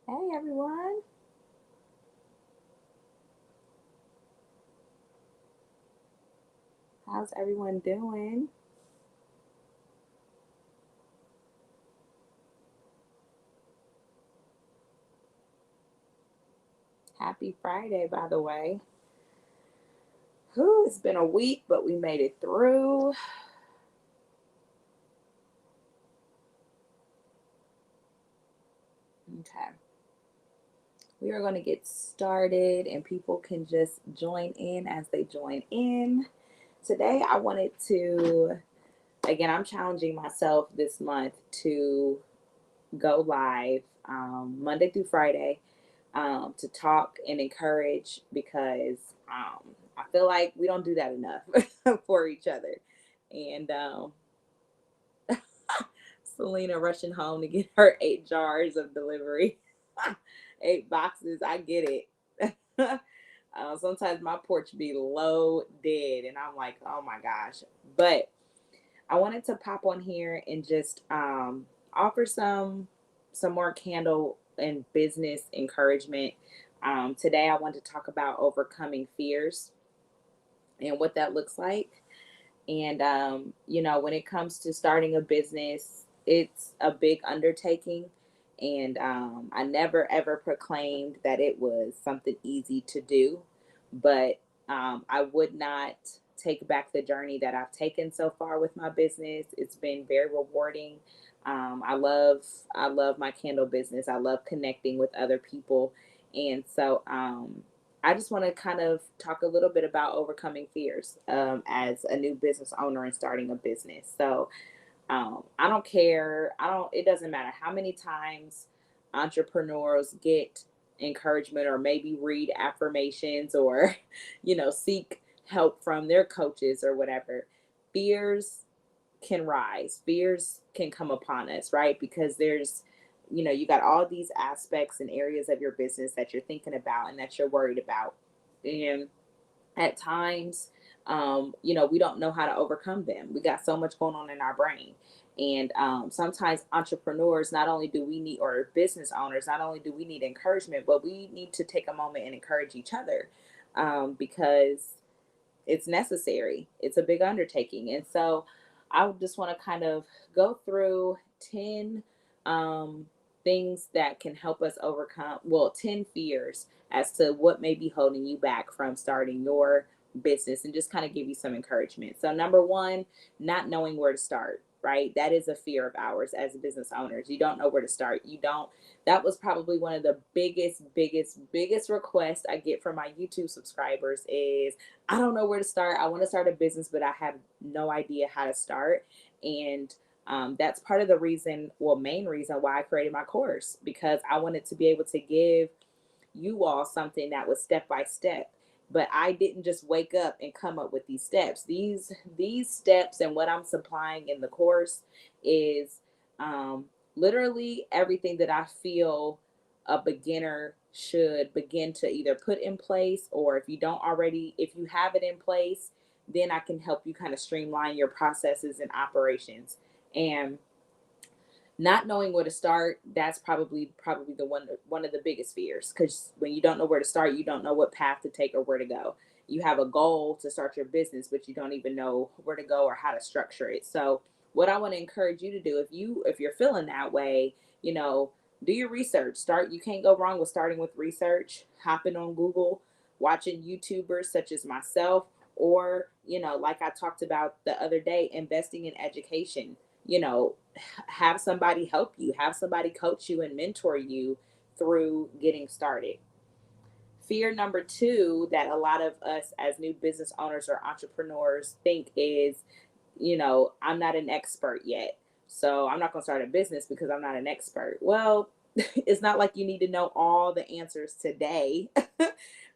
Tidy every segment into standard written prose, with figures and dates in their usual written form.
Hey everyone, how's everyone doing? Happy Friday, by the way. Whew, it's been a week, but we made it through. Okay, we are going to get started, and people can just join in as they join in. Today, I wanted to, again, I'm challenging myself this month to go live Monday through Friday to talk and encourage because I feel like we don't do that enough for each other. And Selena rushing home to get her 8 jars of delivery, 8 boxes. I get it. Sometimes my porch be low dead, and I'm like, oh my gosh. But I wanted to pop on here and just offer some more candle and business encouragement. Today, I want to talk about overcoming fears and what that looks like. And when it comes to starting a business, it's a big undertaking. And I never ever proclaimed that it was something easy to do, but I would not take back the journey that I've taken so far with my business. It's been very rewarding. I love my candle business. I love connecting with other people, and so I just want to kind of talk a little bit about overcoming fears as a new business owner and starting a business. So I don't care. I don't. It doesn't matter how many times entrepreneurs get encouragement or maybe read affirmations or, seek help from their coaches or whatever. Fears can rise. Fears can come upon us, right? Because you got all these aspects and areas of your business that you're thinking about and that you're worried about. And at times, we don't know how to overcome them. We got so much going on in our brain. And sometimes entrepreneurs, not only do we need, or business owners, not only do we need encouragement, but we need to take a moment and encourage each other because it's necessary. It's a big undertaking. And so I just want to kind of go through 10 um, things that can help us overcome, well, 10 fears as to what may be holding you back from starting your business and just kind of give you some encouragement. So, number one, not knowing where to start. Right, that is a fear of ours as business owners. You don't know where to start. You don't. That was probably one of the biggest requests I get from my YouTube subscribers is I don't know where to start. I want to start a business, but I have no idea how to start. And that's part of the reason, well, main reason why I created my course, because I wanted to be able to give you all something that was step by step. But I didn't just wake up and come up with these steps. These steps and what I'm supplying in the course is um, literally everything that I feel a beginner should begin to either put in place, or if you have it in place, then I can help you kind of streamline your processes and operations. And not knowing where to start, that's probably the one of the biggest fears, because when you don't know where to start, you don't know what path to take or where to go. You have a goal to start your business, but you don't even know where to go or how to structure it. So what I want to encourage you to do, if you're feeling that way, do your research. You can't go wrong with starting with research, hopping on Google, watching YouTubers such as myself, or like I talked about the other day, investing in education. Have somebody help you, have somebody coach you and mentor you through getting started. Fear number two that a lot of us as new business owners or entrepreneurs think is, I'm not an expert yet. So I'm not going to start a business because I'm not an expert. Well, it's not like you need to know all the answers today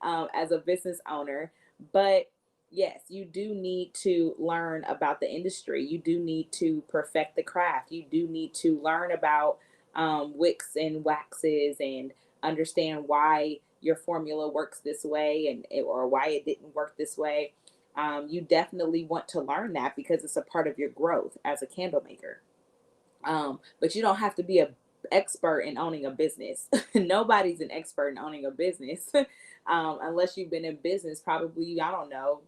as a business owner, but yes, you do need to learn about the industry. You do need to perfect the craft. You do need to learn about wicks and waxes and understand why your formula works this way or why it didn't work this way. You definitely want to learn that because it's a part of your growth as a candle maker. But you don't have to be a expert in owning a business. Nobody's an expert in owning a business unless you've been in business probably, I don't know,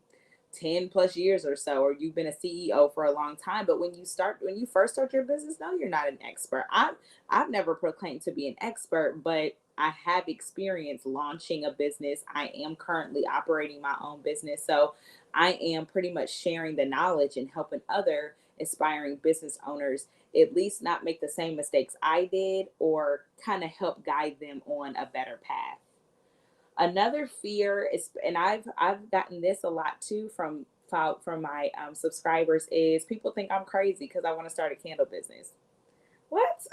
10 plus years or so, or you've been a CEO for a long time. But when you first start your business, no, you're not an expert. I've never proclaimed to be an expert, but I have experience launching a business. I am currently operating my own business. So I am pretty much sharing the knowledge and helping other aspiring business owners at least not make the same mistakes I did, or kind of help guide them on a better path. Another fear is, and I've gotten this a lot too from my subscribers, is people think I'm crazy because I want to start a candle business. What?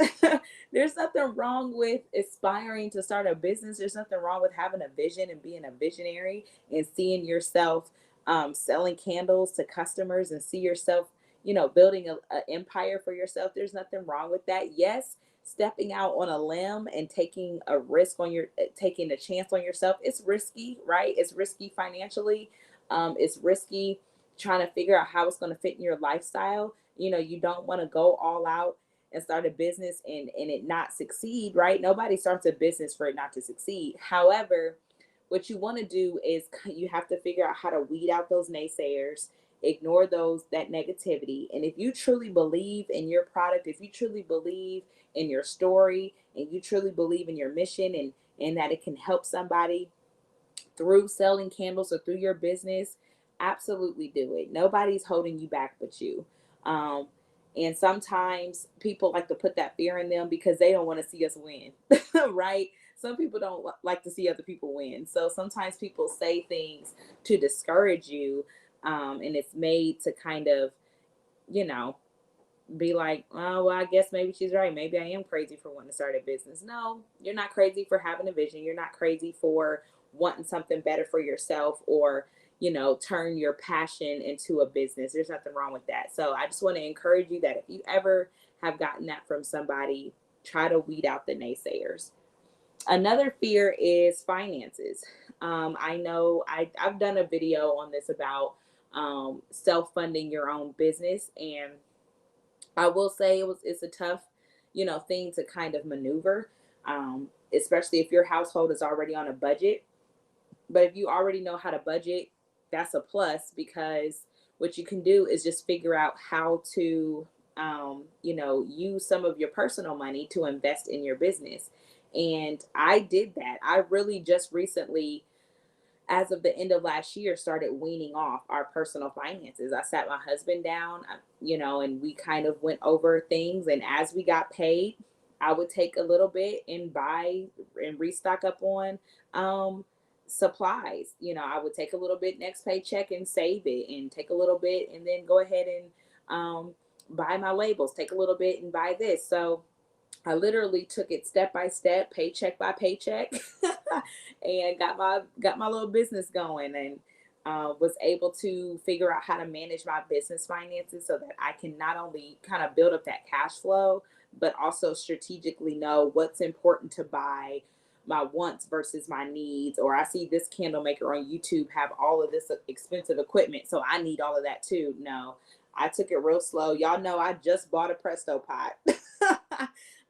There's nothing wrong with aspiring to start a business. There's nothing wrong with having a vision and being a visionary and seeing yourself selling candles to customers, and see yourself, building a empire for yourself. There's nothing wrong with that. Yes, stepping out on a limb and taking a risk on taking a chance on yourself. It's risky, right? It's risky financially. It's risky trying to figure out how it's going to fit in your lifestyle. You don't want to go all out and start a business and it not succeed, right? Nobody starts a business for it not to succeed. However, what you want to do is you have to figure out how to weed out those naysayers, ignore that negativity. And if you truly believe in your product, if you truly believe in your story, and you truly believe in your mission, and that it can help somebody through selling candles or through your business, absolutely do it. Nobody's holding you back but you. Um, and sometimes people like to put that fear in them because they don't want to see us win, right? Some people don't like to see other people win. So sometimes people say things to discourage you, and it's made to kind of, you know, be like, oh, well, I guess maybe she's right. Maybe I am crazy for wanting to start a business. No, you're not crazy for having a vision. You're not crazy for wanting something better for yourself, or, turn your passion into a business. There's nothing wrong with that. So I just want to encourage you that if you ever have gotten that from somebody, try to weed out the naysayers. Another fear is finances. I know I've done a video on this about self-funding your own business, and I will say it's a tough, thing to kind of maneuver, especially if your household is already on a budget. But if you already know how to budget, that's a plus, because what you can do is just figure out how to, use some of your personal money to invest in your business. And I did that. I really just recently, as of the end of last year, started weaning off our personal finances. I sat my husband down, and we kind of went over things. And as we got paid, I would take a little bit and buy and restock up on supplies. I would take a little bit next paycheck and save it, and take a little bit and then go ahead and buy my labels, take a little bit and buy this. So I literally took it step by step, paycheck by paycheck, and got my little business going, and was able to figure out how to manage my business finances so that I can not only kind of build up that cash flow, but also strategically know what's important to buy, my wants versus my needs. Or I see this candle maker on YouTube have all of this expensive equipment, so I need all of that too. No, I took it real slow. Y'all know I just bought a Presto pot.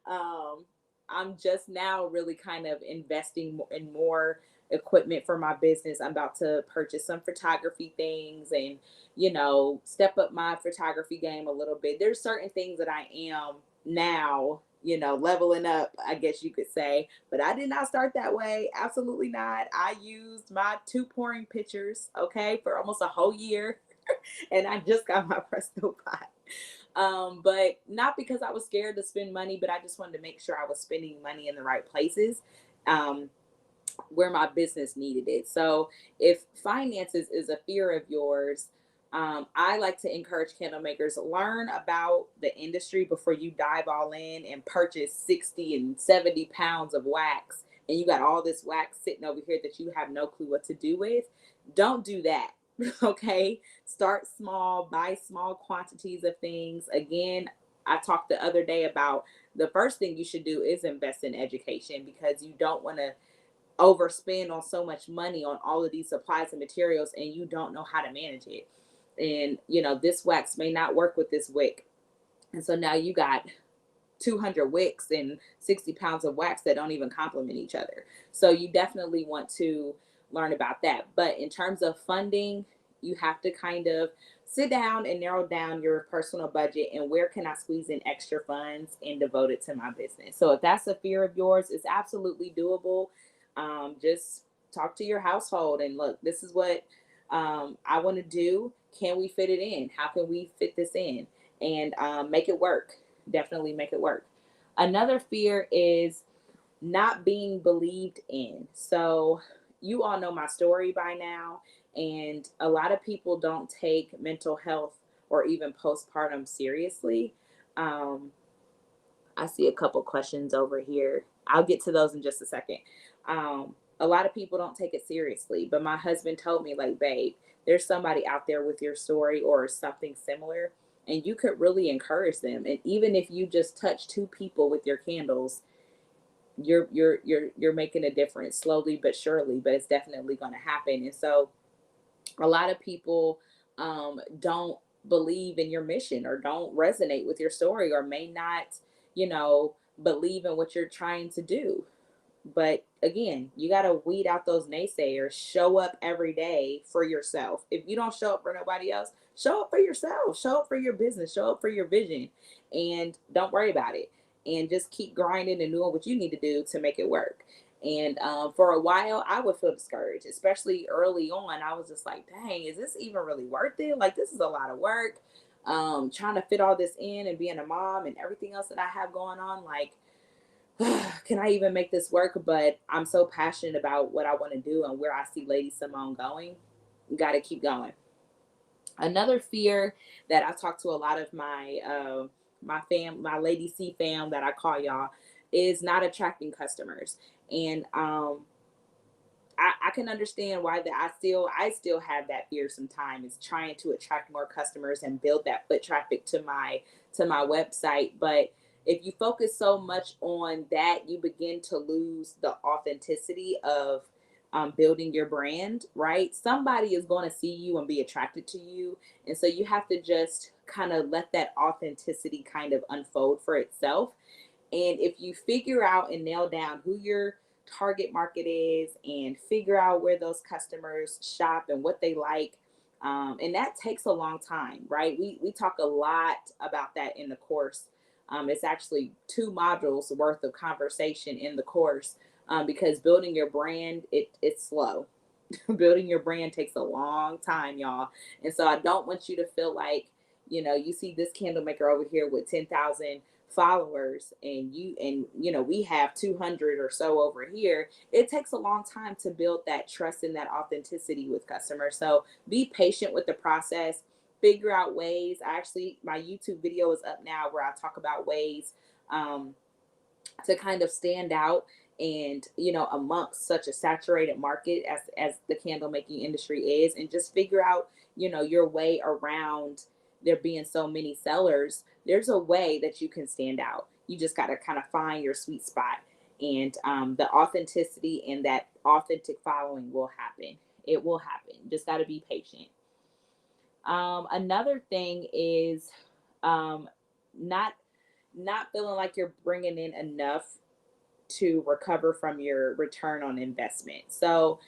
um, I'm just now really kind of investing in more equipment for my business. I'm about to purchase some photography things, and, step up my photography game a little bit. There's certain things that I am now, leveling up, I guess you could say, but I did not start that way. Absolutely not. I used my two pouring pictures, okay, for almost a whole year. And I just got my Presto pot. But not because I was scared to spend money, but I just wanted to make sure I was spending money in the right places, where my business needed it. So if finances is a fear of yours, I like to encourage candle makers, learn about the industry before you dive all in and purchase 60 and 70 pounds of wax. And you got all this wax sitting over here that you have no clue what to do with. Don't do that. Okay. Start small, buy small quantities of things. Again, I talked the other day about the first thing you should do is invest in education, because you don't want to overspend on so much money on all of these supplies and materials and you don't know how to manage it. And, this wax may not work with this wick. And so now you got 200 wicks and 60 pounds of wax that don't even complement each other. So you definitely want to learn about that. But in terms of funding, you have to kind of sit down and narrow down your personal budget and where can I squeeze in extra funds and devote it to my business. So if that's a fear of yours, it's absolutely doable. Just talk to your household and look, this is what I want to do. Can we fit it in? How can we fit this in? And make it work. Definitely make it work. Another fear is not being believed in. So, you all know my story by now, and a lot of people don't take mental health or even postpartum seriously. Um, I see a couple questions over here. I'll get to those in just a second. A lot of people don't take it seriously, but my husband told me, like, babe, there's somebody out there with your story or something similar, and you could really encourage them. And even if you just touch two people with your candles, you're making a difference slowly but surely, but it's definitely going to happen. And so a lot of people don't believe in your mission or don't resonate with your story or may not, believe in what you're trying to do. But again, you got to weed out those naysayers. Show up every day for yourself. If you don't show up for nobody else, show up for yourself. Show up for your business. Show up for your vision. And don't worry about it. And just keep grinding and doing what you need to do to make it work. And for a while, I would feel discouraged, especially early on. I was just like, dang, is this even really worth it? Like, this is a lot of work. Trying to fit all this in and being a mom and everything else that I have going on. Like, can I even make this work? But I'm so passionate about what I want to do and where I see Lady Simone going. Got to keep going. Another fear that I talk to a lot of my LadyC fam that I call y'all is not attracting customers. And I can understand why that I still have that fear sometimes, is trying to attract more customers and build that foot traffic to my website. But if you focus so much on that, you begin to lose the authenticity of building your brand, right? Somebody is going to see you and be attracted to you. And so you have to just kind of let that authenticity kind of unfold for itself. And if you figure out and nail down who your target market is and figure out where those customers shop and what they like, and that takes a long time, right? We talk a lot about that in the course. It's actually 2 modules worth of conversation in the course, because building your brand, it's slow. Building your brand takes a long time, y'all. And so I don't want you to feel like, you see this candle maker over here with 10,000 followers and we have 200 or so over here. It takes a long time to build that trust and that authenticity with customers. So be patient with the process. Figure out ways. My YouTube video is up now where I talk about ways to kind of stand out and amongst such a saturated market as the candle making industry is, and just figure out your way around there being so many sellers. There's a way that you can stand out. You just got to kind of find your sweet spot, and the authenticity and that authentic following will happen. It will happen. Just got to be patient. Another thing is not not feeling like you're bringing in enough to recover from your return on investment. So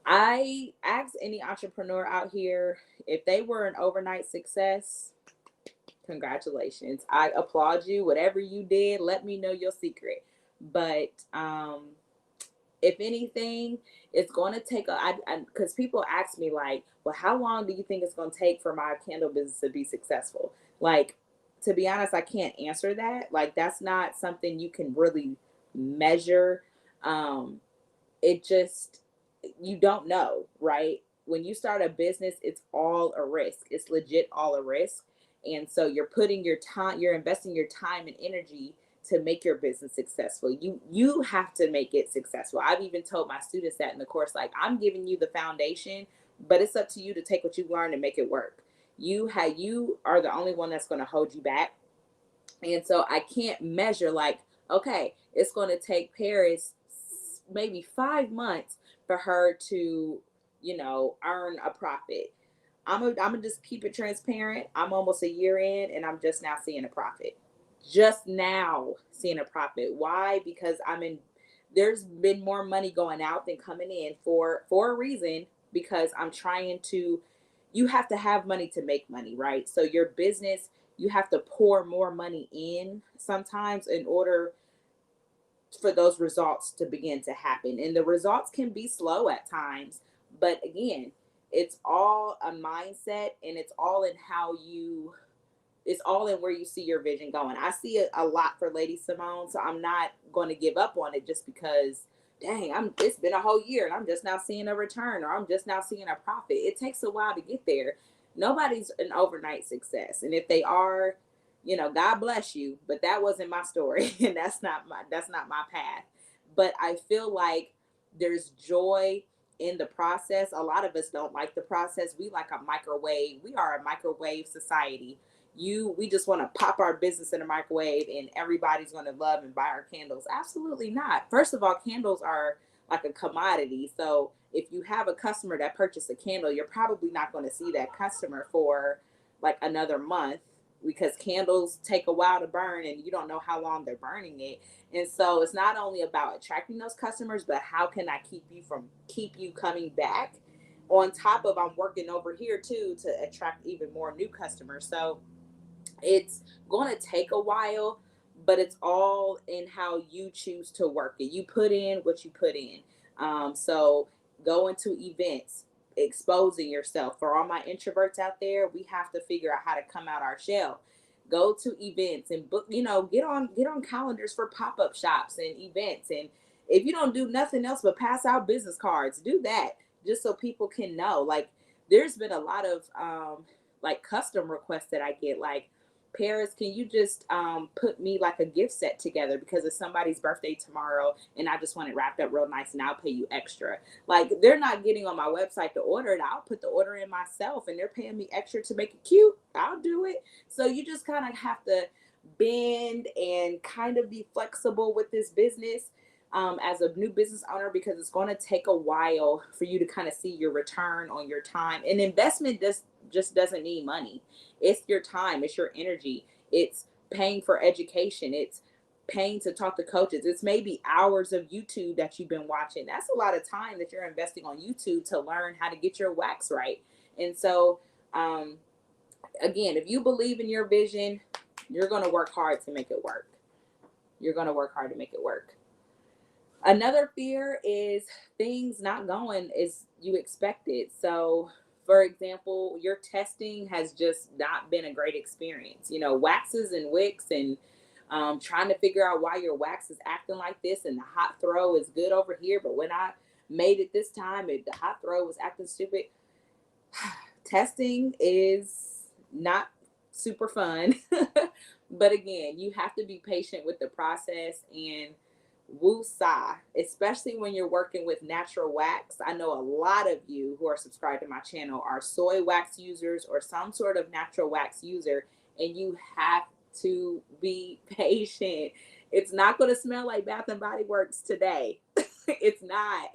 I ask any entrepreneur out here, if they were an overnight success, congratulations. I applaud you. Whatever you did, let me know your secret. But if anything, it's going to take because people ask me, like, well, how long do you think it's going to take for my candle business to be successful? Like, to be honest, I can't answer that. Like, that's not something you can really measure. It just, you don't know, right? When you start a business, it's all a risk. It's legit all a risk. And so you're investing your time and energy to make your business successful. You have to make it successful. I've even told my students that in the course, like, I'm giving you the foundation, but it's up to you to take what you've learned and make it work. You are the only one that's going to hold you back. And so I can't measure, like, okay, it's going to take Paris maybe 5 months for her to, earn a profit. I'm gonna just keep it transparent. I'm almost a year in and I'm just now seeing a profit. just now seeing a profit. Why? Because there's been more money going out than coming in for a reason, because I'm trying to, you have to have money to make money, right? So your business, you have to pour more money in sometimes in order for those results to begin to happen. And the results can be slow at times, but again, it's all a mindset, and it's all in where you see your vision going. I see it a lot for Lady Simone, so I'm not going to give up on it just because, dang, it's been a whole year and I'm just now seeing a return, or I'm just now seeing a profit. It takes a while to get there. Nobody's an overnight success, and if they are, God bless you, but that wasn't my story, and that's not my path. But I feel like there's joy in the process. A lot of us don't like the process. We like a microwave. We are a microwave society. We just want to pop our business in a microwave and everybody's going to love and buy our candles. Absolutely not. First of all, candles are like a commodity. So if you have a customer that purchased a candle, you're probably not going to see that customer for like another month, because candles take a while to burn and you don't know how long they're burning it. And so it's not only about attracting those customers, but how can I keep you coming back? On top of, I'm working over here too to attract even more new customers. So it's going to take a while, but it's all in how you choose to work it. You put in what you put in. So going to events, exposing yourself. For all my introverts out there, we have to figure out how to come out our shell. Go to events and book, get on calendars for pop-up shops and events. And if you don't do nothing else but pass out business cards, do that, just so people can know. Like, there's been a lot of like custom requests that I get, like, Paris, can you just put me like a gift set together because it's somebody's birthday tomorrow and I just want it wrapped up real nice and I'll pay you extra. Like, they're not getting on my website to order it. I'll put the order in myself and they're paying me extra to make it cute. I'll do it. So you just kind of have to bend and kind of be flexible with this business as a new business owner, because it's going to take a while for you to kind of see your return on your time. And investment just doesn't need money. It's your time, it's your energy, it's paying for education, it's paying to talk to coaches, it's maybe hours of YouTube that you've been watching. That's a lot of time that you're investing on YouTube to learn how to get your wax right. And so, again, if you believe in your vision, you're going to work hard to make it work. You're going to work hard to make it work. Another fear is things not going as you expected. So, for example, your testing has just not been a great experience. Waxes and wicks, and trying to figure out why your wax is acting like this, and the hot throw is good over here, but when I made it this time, the hot throw was acting stupid. Testing is not super fun. But again, you have to be patient with the process and woosah, especially when you're working with natural wax. I know a lot of you who are subscribed to my channel are soy wax users or some sort of natural wax user, and you have to be patient. It's not going to smell like Bath and Body Works today. It's not.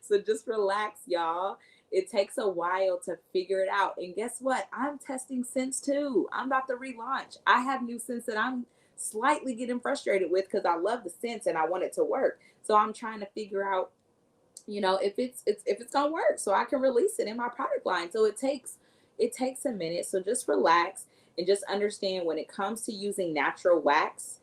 So just relax, y'all. It takes a while to figure it out. And guess what? I'm testing scents too. I'm about to relaunch. I have new scents that I'm slightly getting frustrated with because I love the scents and I want it to work. So I'm trying to figure out, if it's gonna work, so I can release it in my product line. So it takes a minute. So just relax and just understand, when it comes to using natural wax,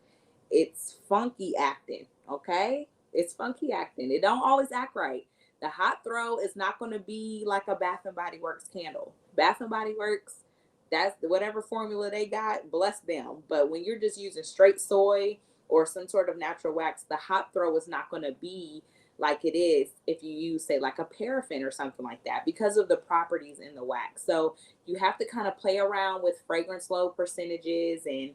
it's funky acting. Okay, it's funky acting. It don't always act right. The hot throw is not going to be like a Bath and Body Works candle. Bath and Body Works, that's whatever formula they got, bless them. But when you're just using straight soy or some sort of natural wax, the hot throw is not going to be like it is if you use, say, like a paraffin or something like that, because of the properties in the wax. So you have to kind of play around with fragrance load percentages, and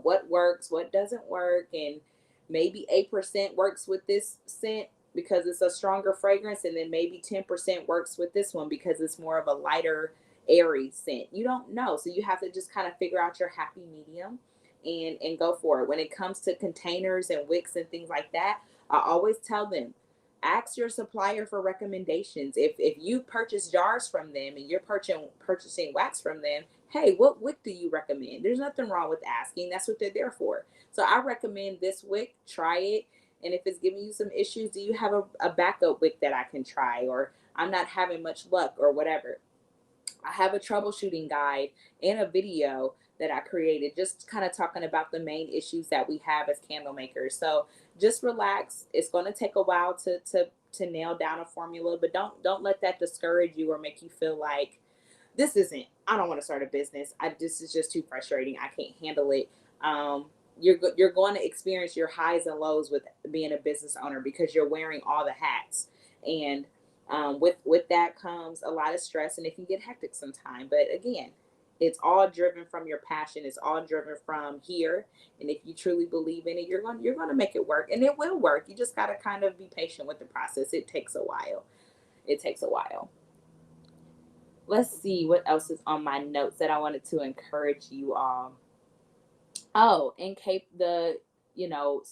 what works, what doesn't work. And maybe 8% works with this scent because it's a stronger fragrance, and then maybe 10% works with this one because it's more of a lighter, airy scent. You don't know. So you have to just kind of figure out your happy medium and go for it. When it comes to containers and wicks and things like that, I always tell them, Ask your supplier for recommendations. If you purchase jars from them and you're purchasing wax from them, hey, what wick do you recommend? There's nothing wrong with asking. That's what they're there for. So I recommend this wick. Try it. And if it's giving you some issues, do you have a backup wick that I can try? Or I'm not having much luck or whatever. I have a troubleshooting guide and a video that I created, just kind of talking about the main issues that we have as candle makers. So just relax. It's going to take a while to nail down a formula, but don't let that discourage you or make you feel like I don't want to start a business. This is just too frustrating. I can't handle it. You're going to experience your highs and lows with being a business owner because you're wearing all the hats, and with that comes a lot of stress, and it can get hectic sometimes. But again, it's all driven from your passion. It's all driven from here, and if you truly believe in it, you're going to make it work, and it will work. You just got to kind of be patient with the process. It takes a while. It takes a while. Let's see what else is on my notes that I wanted to encourage you all. Oh, in case you know,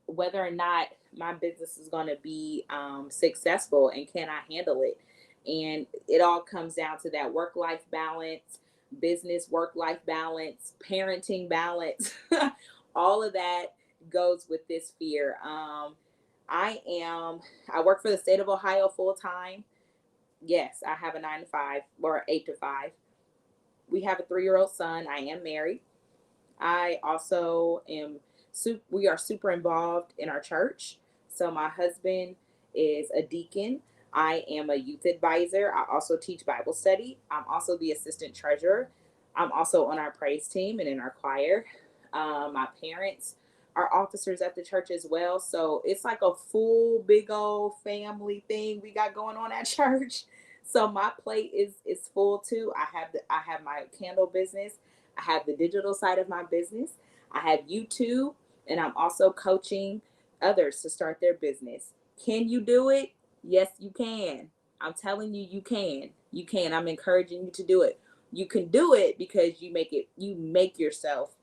whether or not my business is going to be successful and can I handle it. And it all comes down to that work life balance, business work life balance, parenting balance. All of that goes with this fear. I work for the state of Ohio full time. Yes, I have a 9 to 5 or 8 to 5. We have a 3-year-old son. I am married. I also am, we are super involved in our church. So my husband is a deacon. I am a youth advisor. I also teach Bible study. I'm also the assistant treasurer. I'm also on our praise team and in our choir. My parents are officers at the church as well. So it's like a full big old family thing we got going on at church. So my plate is full too. I have my candle business. I have the digital side of my business. I have YouTube, and I'm also coaching others to start their business. Can you do it? Yes, you can. I'm telling you, you can. You can. I'm encouraging you to do it. You can do it because you make yourself,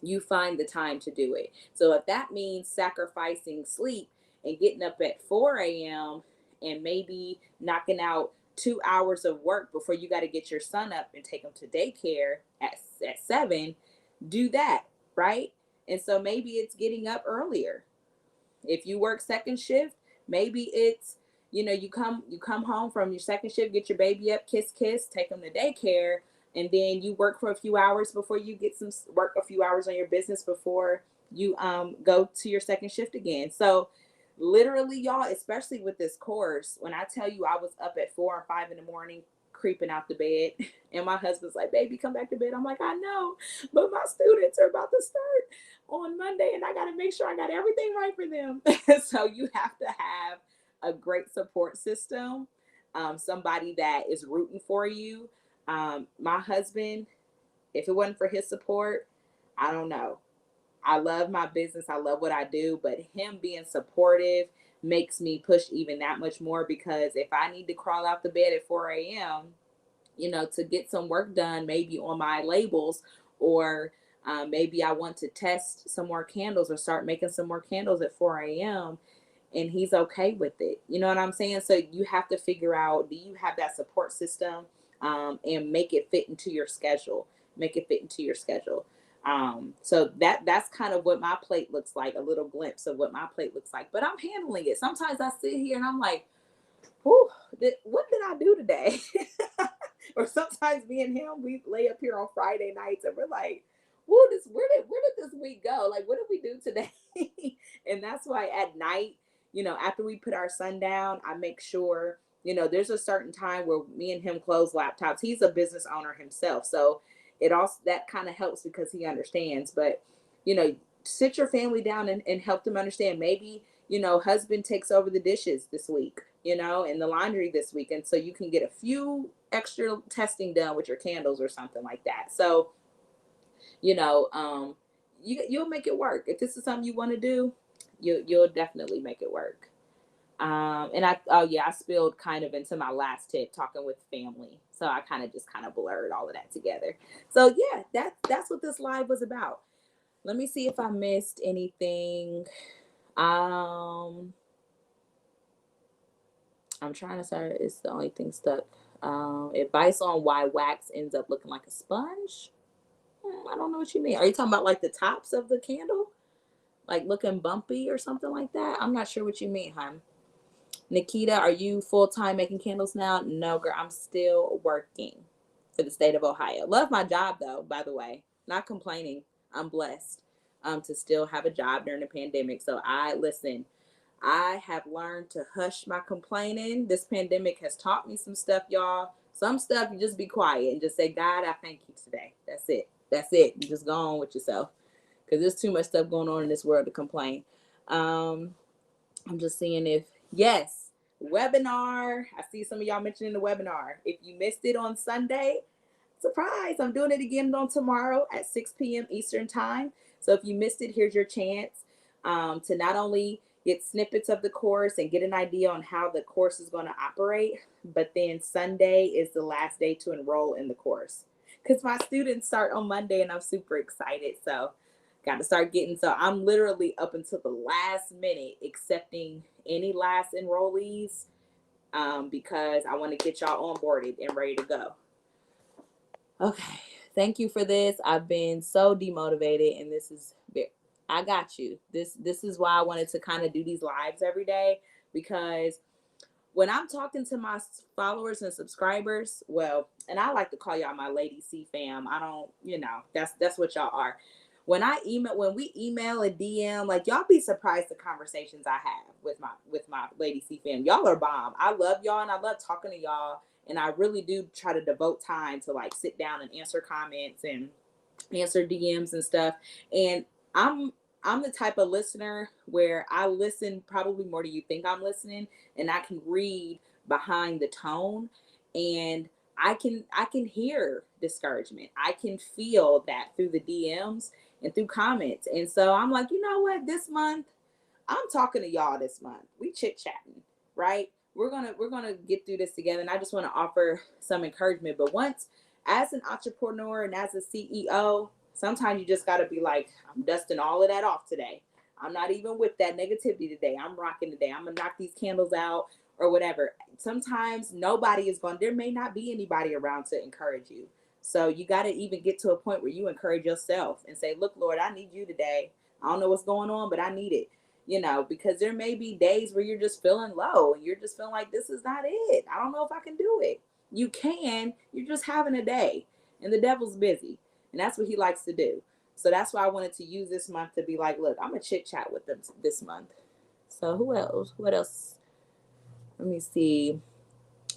you find the time to do it. So if that means sacrificing sleep and getting up at 4 a.m. and maybe knocking out 2 hours of work before you got to get your son up and take him to daycare at 7, do that, right? And so maybe it's getting up earlier. If you work second shift, maybe it's, you come home from your second shift, get your baby up, kiss, take him to daycare, and then you work for a few hours before you get some work, a few hours on your business before you go to your second shift again. So literally, y'all, especially with this course, when I tell you I was up at 4 or 5 in the morning creeping out the bed, and my husband's like, baby, come back to bed. I'm like, I know, but my students are about to start on Monday, and I got to make sure I got everything right for them. So you have to have a great support system, somebody that is rooting for you. My husband, if it wasn't for his support, I don't know. I love my business. I love what I do, but him being supportive makes me push even that much more, because if I need to crawl out the bed at 4 a.m., to get some work done, maybe on my labels, or maybe I want to test some more candles or start making some more candles at 4 a.m., and he's okay with it. You know what I'm saying? So you have to figure out, do you have that support system, and make it fit into your schedule. Make it fit into your schedule. So that's kind of what my plate looks like, a little glimpse of what my plate looks like. But I'm handling it. Sometimes I sit here and I'm like, whew, what did I do today? Or sometimes me and him, we lay up here on Friday nights and we're like, whoa, where did this week go? Like, what did we do today? And that's why at night, after we put our son down, I make sure, there's a certain time where me and him close laptops. He's a business owner himself. So it also, that kind of helps because he understands. But, sit your family down and help them understand. Maybe, husband takes over the dishes this week, and the laundry this week. And so you can get a few extra testing done with your candles or something like that. So, you know, um, you'll make it work. If this is something you want to do, you'll definitely make it work. And oh yeah, I spilled kind of into my last tip talking with family. So I kind of blurred all of that together. So yeah, that's what this live was about. Let me see if I missed anything. Um, I'm trying to say it's the only thing stuck. Advice on why wax ends up looking like a sponge. I don't know what you mean. Are you talking about like the tops of the candle? Like looking bumpy or something like that? I'm not sure what you mean, hon. Nikita, are you full time making candles now? No, girl, I'm still working for the state of Ohio. Love my job though, by the way. Not complaining. I'm blessed to still have a job during the pandemic. So I have learned to hush my complaining. This pandemic has taught me some stuff, y'all. Some stuff you just be quiet and just say, God, I thank you today. That's it. That's it. You just go on with yourself because there's too much stuff going on in this world to complain. I'm just seeing if, yes, webinar. I see some of y'all mentioning the webinar. If you missed it on Sunday, surprise, I'm doing it again on tomorrow at 6 p.m. Eastern time. So if you missed it, here's your chance to not only get snippets of the course and get an idea on how the course is going to operate, but then Sunday is the last day to enroll in the course because my students start on Monday and I'm super excited. So got to start getting, so I'm literally up until the last minute accepting any last enrollees because I want to get y'all onboarded and ready to go. Okay, thank you for this. I've been so demotivated, and I got you. This is why I wanted to kind of do these lives every day, because when I'm talking to my followers and subscribers, well, and I like to call y'all my LadyC fam. I don't, that's what y'all are. When we email and DM, like y'all be surprised the conversations I have with my LadyC fam. Y'all are bomb. I love y'all and I love talking to y'all. And I really do try to devote time to like sit down and answer comments and answer DMs and stuff. And I'm the type of listener where I listen probably more than you think I'm listening, and I can read behind the tone, and I can hear discouragement. I can feel that through the DMs and through comments. And so I'm like, you know what? This month, I'm talking to y'all this month. We chit-chatting, right? We're gonna get through this together. And I just want to offer some encouragement. But once, as an entrepreneur and as a CEO, sometimes you just gotta be like, I'm dusting all of that off today. I'm not even with that negativity today. I'm rocking today. I'm gonna knock these candles out or whatever. Sometimes there may not be anybody around to encourage you. So you got to even get to a point where you encourage yourself and say, look, Lord, I need you today. I don't know what's going on, but I need it. Because there may be days where you're just feeling low and you're just feeling like this is not it. I don't know if I can do it. You can, you're just having a day and the devil's busy, and that's what he likes to do. So that's why I wanted to use this month to be like, look, I'm gonna chit chat with them this month. So who else? What else? Let me see.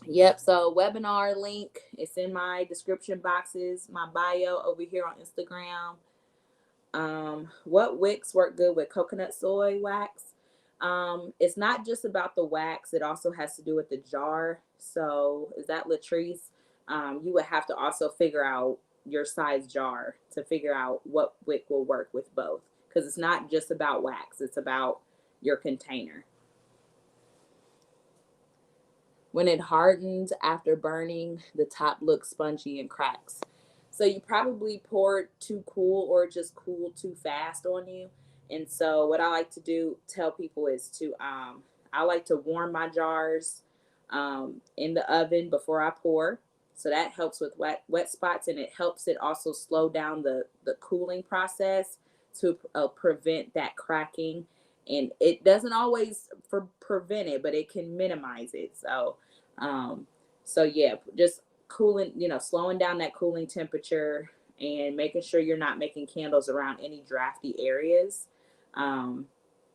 Yep. So webinar link. It's in my description boxes, my bio over here on Instagram. What wicks work good with coconut soy wax? It's not just about the wax. It also has to do with the jar. So is that Latrice? You would have to also figure out your size jar to figure out what wick will work with both. Because it's not just about wax. It's about your container. When it hardens after burning, the top looks spongy and cracks. So you probably poured too cool or just cooled too fast on you. And so what I like to tell people is I like to warm my jars in the oven before I pour. So that helps with wet spots, and it helps it also slow down the cooling process to prevent that cracking. And it doesn't always prevent it, but it can minimize it. So yeah, just cooling, slowing down that cooling temperature and making sure you're not making candles around any drafty areas,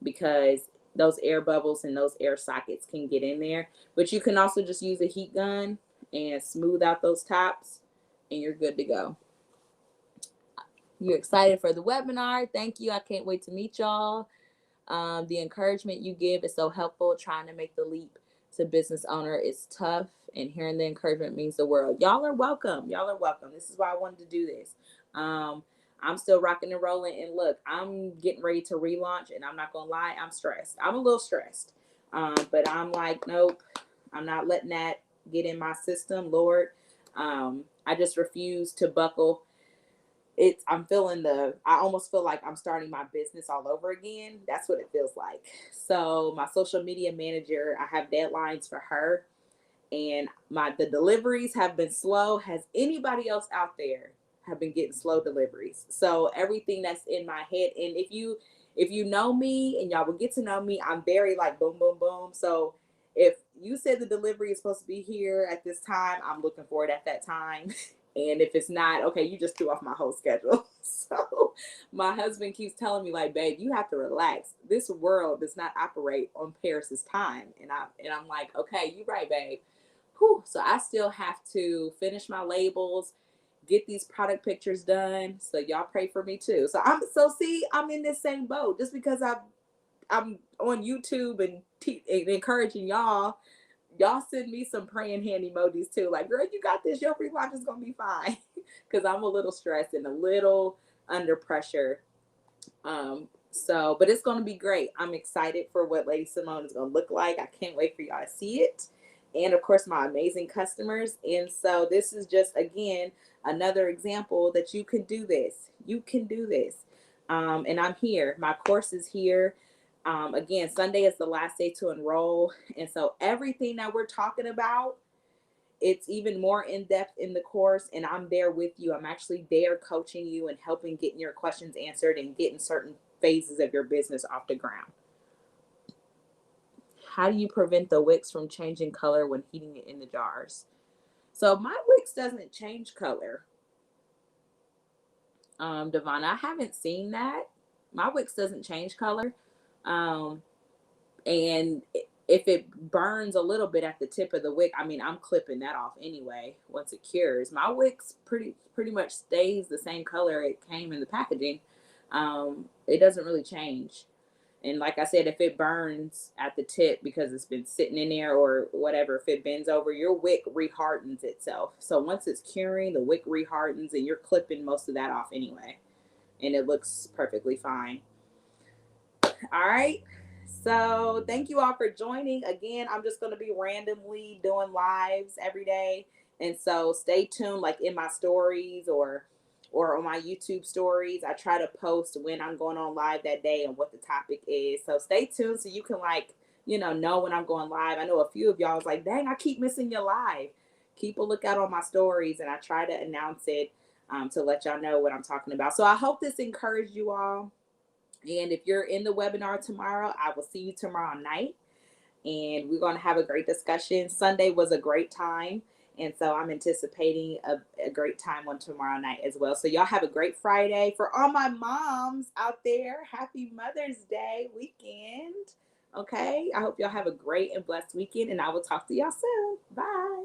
because those air bubbles and those air sockets can get in there. But you can also just use a heat gun and smooth out those tops, and you're good to go. You're excited for the webinar. Thank you. I can't wait to meet y'all. The encouragement you give is so helpful. Trying to make the leap to business owner is tough, and hearing the encouragement means the world. Y'all are welcome. Y'all are welcome. This is why I wanted to do this. I'm still rocking and rolling, and look, I'm getting ready to relaunch, and I'm not gonna lie, I'm stressed. I'm a little stressed, but I'm like, nope, I'm not letting that get in my system, Lord. I just refuse to buckle. I'm feeling I almost feel like I'm starting my business all over again. That's what it feels like. So my social media manager, I have deadlines for her, and the deliveries have been slow. Has anybody else out there have been getting slow deliveries? So everything that's in my head, and if you know me and y'all will get to know me, I'm very like boom boom boom. So if you said the delivery is supposed to be here at this time, I'm looking for it at that time. And if it's not, okay, you just threw off my whole schedule. So my husband keeps telling me, like, babe, you have to relax. This world does not operate on Paris's time. And I'm like, okay, you're right, babe. Whew. So I still have to finish my labels, get these product pictures done. So y'all pray for me too. I'm in this same boat. Just because I'm on YouTube and encouraging y'all. Y'all send me some praying hand emojis too. Like, girl, you got this. Your free life is gonna be fine. Because I'm a little stressed and a little under pressure. But it's gonna be great. I'm excited for what Lady Simone is gonna look like. I can't wait for y'all to see it. And of course, my amazing customers. And so this is just again another example that you can do this. You can do this. And I'm here. My course is here. Again, Sunday is the last day to enroll. And so everything that we're talking about, it's even more in depth in the course, and I'm there with you. I'm actually there coaching you and helping getting your questions answered and getting certain phases of your business off the ground. How do you prevent the wicks from changing color when heating it in the jars? So my wicks doesn't change color. Devon, I haven't seen that. My wicks doesn't change color. Um, and if it burns a little bit at the tip of the wick, I mean, I'm clipping that off anyway once it cures. My wick's pretty much stays the same color it came in the packaging. It doesn't really change. And like I said, if it burns at the tip because it's been sitting in there or whatever, if it bends over, your wick rehardens itself. So once it's curing, the wick rehardens and you're clipping most of that off anyway. And it looks perfectly fine. All right. So thank you all for joining. Again, I'm just going to be randomly doing lives every day. And so stay tuned, like in my stories or on my YouTube stories. I try to post when I'm going on live that day and what the topic is. So stay tuned so you can know when I'm going live. I know a few of y'all was like, dang, I keep missing your live. Keep a lookout on my stories and I try to announce it to let y'all know what I'm talking about. So I hope this encouraged you all. And if you're in the webinar tomorrow, I will see you tomorrow night. And we're going to have a great discussion. Sunday was a great time. And so I'm anticipating a great time on tomorrow night as well. So y'all have a great Friday. For all my moms out there, happy Mother's Day weekend. Okay. I hope y'all have a great and blessed weekend. And I will talk to y'all soon. Bye.